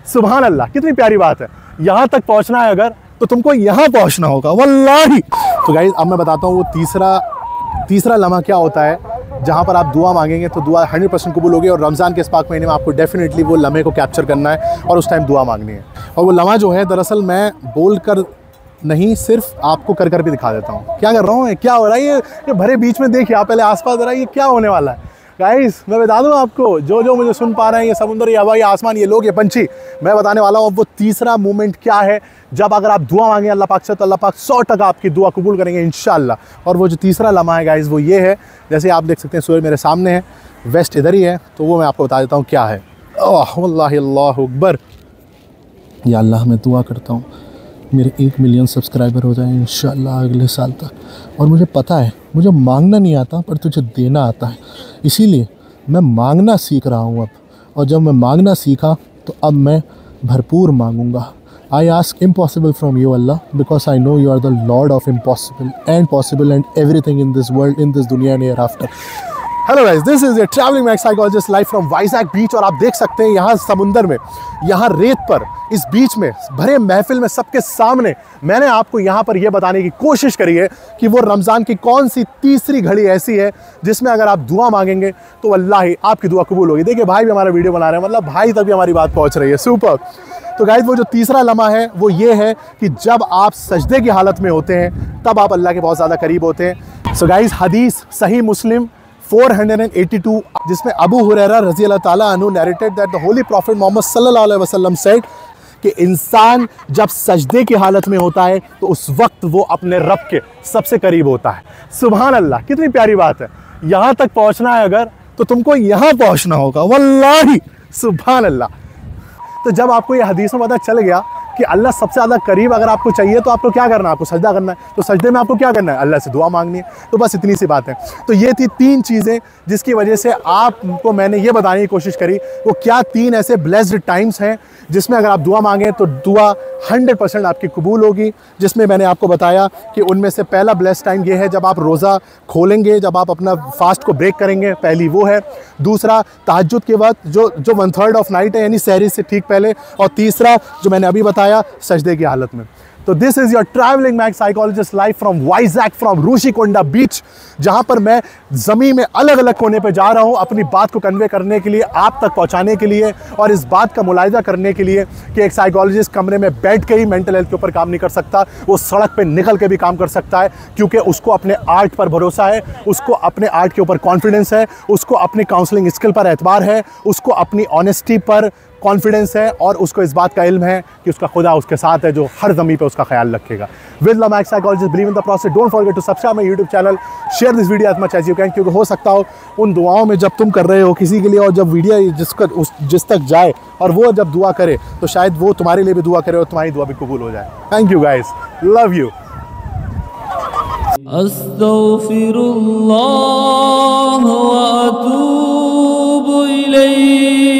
सुभान अल्लाह, कितनी प्यारी बात है। यहाँ तक पहुँचना है अगर, तो तुमको यहाँ पहुँचना होगा वल्लाही। तो गाइस अब मैं बताता हूँ वो तीसरा लम्हा क्या होता है जहाँ पर आप दुआ मांगेंगे तो दुआ 100% कबूल होगी। और रमज़ान के इस पाक महीने में आपको डेफिनेटली वो लम्हे को कैप्चर करना है और उस टाइम दुआ मांगनी है। और वो लम्हा जो है दरअसल मैं बोल कर नहीं, सिर्फ आपको कर भी दिखा देता हूँ। क्या कर रहा हूँ, क्या हो रहा है ये भरे बीच में देखिए आप पहले आसपास जरा, ये क्या होने वाला है गाइस। मैं बता दूँ आपको, जो मुझे सुन पा रहे हैं, ये समुद्र, ये हवा, ये आसमान, ये लोग, ये पंछी, मैं बताने वाला हूँ अब वो तीसरा मोमेंट क्या है जब अगर आप दुआ मांगे अल्लाह पाक से तो अल्लाह पाक 100% आपकी दुआ कबूल करेंगे इंशाअल्लाह। और वो जो तीसरा लम्हा है गाइस वो ये है, जैसे आप देख सकते हैं सूरज मेरे सामने है, वेस्ट इधर ही है, तो वो मैं आपको बता देता हूँ क्या है। वल्लाही अल्लाहु अकबर। या अल्लाह मैं दुआ करता हूँ मेरे 1 मिलियन सब्सक्राइबर हो जाए इंशाअल्लाह अगले साल तक। और मुझे पता है मुझे मांगना नहीं आता पर तुझे देना आता है, इसीलिए मैं मांगना सीख रहा हूँ अब। और जब मैं मांगना सीखा तो अब मैं भरपूर मांगूंगा। I ask impossible from you Allah because I know you are the lord of impossible and possible and everything in this world, in this दुनिया and hereafter. Hello guys, this is a travelling Max psychologist live from Vizag beach. और आप देख सकते हैं यहाँ समुंदर में, यहाँ रेत पर, इस बीच में भरे महफिल में सबके सामने मैंने आपको यहाँ पर यह बताने की कोशिश करी है कि वो रमज़ान की कौन सी तीसरी घड़ी ऐसी है जिसमें अगर आप दुआ मांगेंगे तो वल्लाही आपकी दुआ कबूल होगी। देखिए भाई भी हमारा वीडियो बना रहे हैं, मतलब भाई तक भी हमारी बात पहुँच रही है, सुपर। तो गाइस वो जो तीसरा लम्हा है वो ये है कि जब आप सजदे की हालत में होते हैं तब आप अल्लाह के बहुत ज़्यादा करीब होते हैं। सो गाइस हदीस सही मुस्लिम 482 जिसमें अबू हुरैरा रज़ी अल्लाह ताला अन्हु narrated that the holy prophet Muhammad सल्लल्लाहु अलैहि वसल्लम सेड कि इंसान जब सजदे की हालत में होता है तो उस वक्त वो अपने रब के सबसे करीब होता है। सुभान अल्लाह, कितनी प्यारी बात है। यहाँ तक पहुँचना है अगर, तो तुमको यहाँ पहुँचना होगा वल्लाही। सुभान अल्लाह। तो जब आपको ये हदीस में पता चल गया कि अल्लाह सबसे ज़्यादा करीब अगर आपको चाहिए तो आपको क्या करना है, आपको सजदा करना है। तो सजदे में आपको क्या करना है, अल्लाह से दुआ मांगनी है। तो बस इतनी सी बात है। तो ये थी 3 चीज़ें जिसकी वजह से आपको मैंने ये बताने की कोशिश करी वो क्या 3 ऐसे ब्लेस्ड टाइम्स हैं जिसमें अगर आप दुआ मांगें तो दुआ 100% आपकी कबूल होगी। जिसमें मैंने आपको बताया कि उनमें से पहला ब्लेस्ड टाइम ये है जब आप रोज़ा खोलेंगे, जब आप अपना फास्ट को ब्रेक करेंगे, पहली वो है। दूसरा तहज्जुद के वक्त जो 1/3 ऑफ नाइट है यानी सहरी से ठीक पहले। और तीसरा जो मैंने अभी बताया सजदे की हालत में। तो this is your travelling Max psychologist live from Vizag from Rushikonda beach, जहां पर मैं ज़मीन में अलग अलग कोने पे जा रहा हूं अपनी बात को कन्वे करने के लिए, आप तक पहुंचाने के लिए और इस बात का मुलाहिजा करने के लिए कि एक साइकोलॉजिस्ट कमरे में बैठ के ही मेंटल हेल्थ के ऊपर काम नहीं कर सकता, वो सड़क पे निकल के भी काम कर सकता है। क्योंकि उसको अपने आर्ट पर भरोसा है, उसको अपने आर्ट के ऊपर कॉन्फिडेंस है, उसको अपनी काउंसलिंग स्किल पर एतबार है, उसको अपनी ऑनेस्टी पर कॉन्फिडेंस है और उसको इस बात का इल्म है कि उसका खुदा उसके साथ है जो हर ज़मीन पे उसका ख्याल रखेगा। With the Max psychologist believe in the process. Don't forget to subscribe my YouTube channel, share this video as much as you can. क्योंकि हो सकता हो उन दुआओं में जब तुम कर रहे हो किसी के लिए और जब वीडियो जिस तक जाए और वो जब दुआ करे तो शायद वो तुम्हारे लिए भी दुआ करे और तुम्हारी दुआ भी कबूल हो जाए। Thank you guys, love you. अस्तगफिरुल्लाह व अतूबु इलैहि।